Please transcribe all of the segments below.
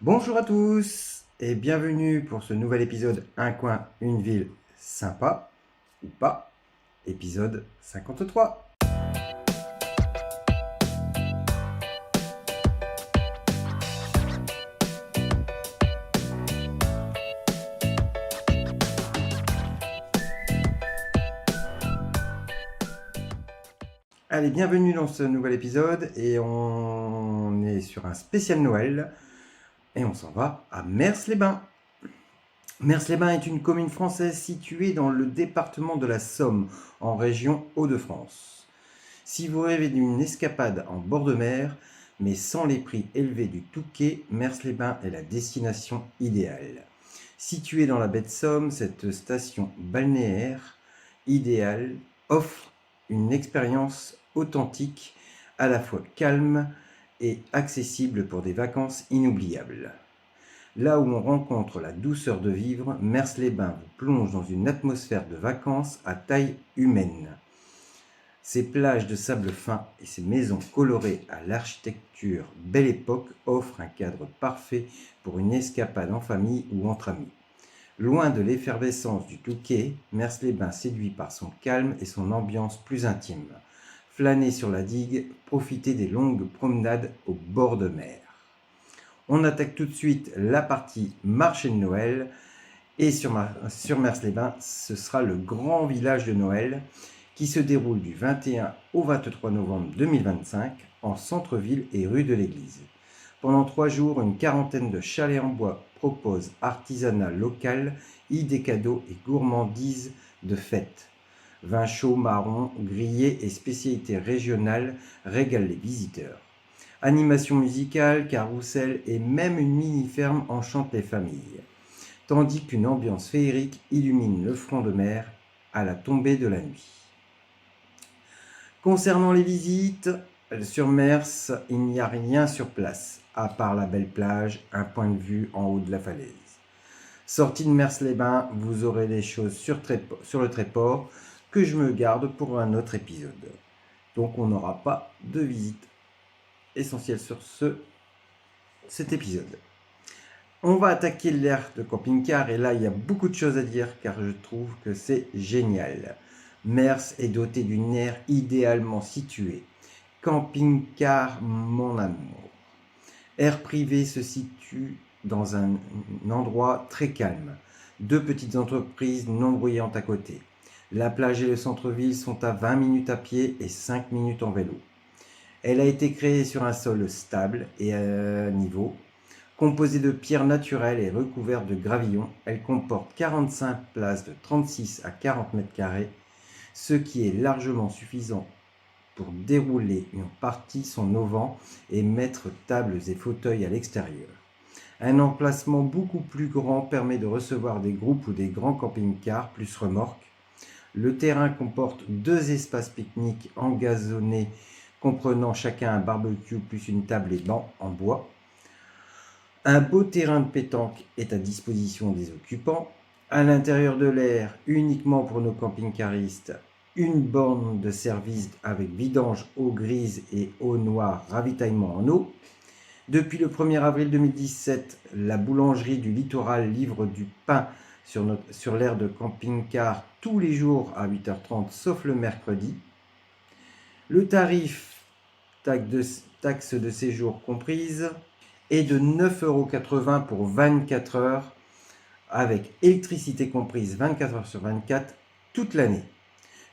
Bonjour à tous et bienvenue pour ce nouvel épisode Un coin, une ville sympa ou pas, épisode 53. Allez, bienvenue dans ce nouvel épisode et on est sur un spécial Noël et on s'en va à Mers-les-Bains. Mers-les-Bains est une commune française située dans le département de la Somme, en région Hauts-de-France. Si vous rêvez d'une escapade en bord de mer, mais sans les prix élevés du Touquet, Mers-les-Bains est la destination idéale. Située dans la baie de Somme, cette station balnéaire idéale offre une expérience authentique, à la fois calme et accessible pour des vacances inoubliables. Là où on rencontre la douceur de vivre, Mers-les-Bains vous plonge dans une atmosphère de vacances à taille humaine. Ses plages de sable fin et ses maisons colorées à l'architecture belle époque offrent un cadre parfait pour une escapade en famille ou entre amis. Loin de l'effervescence du Touquet, Mers-les-Bains séduit par son calme et son ambiance plus intime. Flânez sur la digue, profitez des longues promenades au bord de mer. On attaque tout de suite la partie marché de Noël et sur Mers-les-Bains, ce sera le grand village de Noël qui se déroule du 21 au 23 novembre 2025 en centre-ville et rue de l'Église. Pendant 3 jours, une quarantaine de chalets en bois proposent artisanat local, idées cadeaux et gourmandises de fête. Vins chauds, marrons, grillés et spécialités régionales régalent les visiteurs. Animation musicale, carrousel et même une mini-ferme enchantent les familles, tandis qu'une ambiance féerique illumine le front de mer à la tombée de la nuit. Concernant les visites, sur Mers, il n'y a rien sur place, à part la belle plage, un point de vue en haut de la falaise. Sortie de Mers-les-Bains, vous aurez des choses sur le Tréport que je me garde pour un autre épisode. Donc on n'aura pas de visite essentielle sur cet épisode. On va attaquer l'aire de camping-car et là il y a beaucoup de choses à dire car je trouve que c'est génial. Mers est doté d'une aire idéalement située. Camping-car mon amour. Aire privée se situe dans un endroit très calme. 2 petites entreprises non bruyantes à côté. La plage et le centre-ville sont à 20 minutes à pied et 5 minutes en vélo. Elle a été créée sur un sol stable et à niveau. Composée de pierres naturelles et recouverte de gravillons, elle comporte 45 places de 36 à 40 mètres carrés, ce qui est largement suffisant pour dérouler une partie son auvent et mettre tables et fauteuils à l'extérieur. Un emplacement beaucoup plus grand permet de recevoir des groupes ou des grands camping-cars plus remorques. Le terrain comporte 2 espaces pique-nique engazonnés comprenant chacun un barbecue plus une table et bancs en bois. Un beau terrain de pétanque est à disposition des occupants. À l'intérieur de l'aire, uniquement pour nos camping-caristes, une borne de service avec vidange eau grise et eau noire, ravitaillement en eau. Depuis le 1er avril 2017, la boulangerie du littoral livre du pain sur l'aire de camping-car tous les jours à 8h30 sauf le mercredi. Le tarif, taxe de séjour comprise, est de 9,80 € pour 24 heures avec électricité comprise 24 heures sur 24 toute l'année.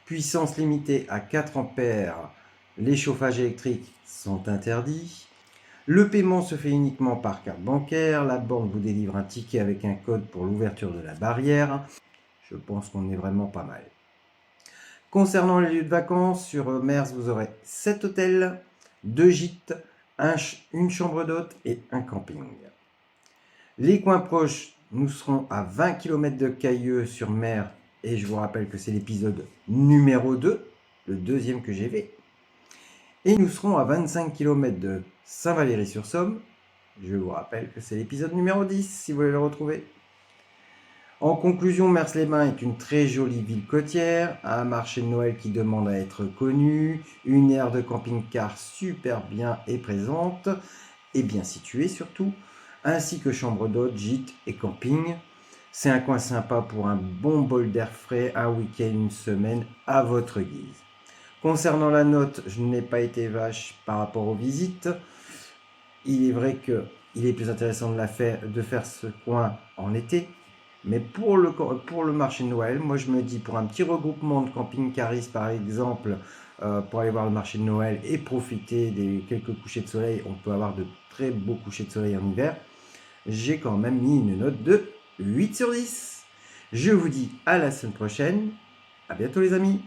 Puissance limitée à 4 ampères, les chauffages électriques sont interdits. Le paiement se fait uniquement par carte bancaire. La banque vous délivre un ticket avec un code pour l'ouverture de la barrière. Je pense qu'on est vraiment pas mal. Concernant les lieux de vacances, sur Mers, vous aurez 7 hôtels, 2 gîtes, une chambre d'hôte et un camping. Les coins proches, nous serons à 20 km de Cailleux sur Mer et je vous rappelle que c'est l'épisode numéro 2, le deuxième que j'ai fait. Et nous serons à 25 km de Saint-Valery-sur-Somme. Je vous rappelle que c'est l'épisode numéro 10 si vous voulez le retrouver. En conclusion, Mers-les-Bains est une très jolie ville côtière, un marché de Noël qui demande à être connu, une aire de camping-car super bien et présente, et bien située surtout, ainsi que chambre d'hôte, gîte et camping. C'est un coin sympa pour un bon bol d'air frais, un week-end, une semaine à votre guise. Concernant la note, je n'ai pas été vache par rapport aux visites. Il est vrai qu'il est plus intéressant de faire ce coin en été. Mais pour le marché de Noël, moi je me dis pour un petit regroupement de camping-caristes par exemple, pour aller voir le marché de Noël et profiter des quelques couchers de soleil, on peut avoir de très beaux couchers de soleil en hiver. J'ai quand même mis une note de 8 sur 10. Je vous dis à la semaine prochaine. À bientôt les amis.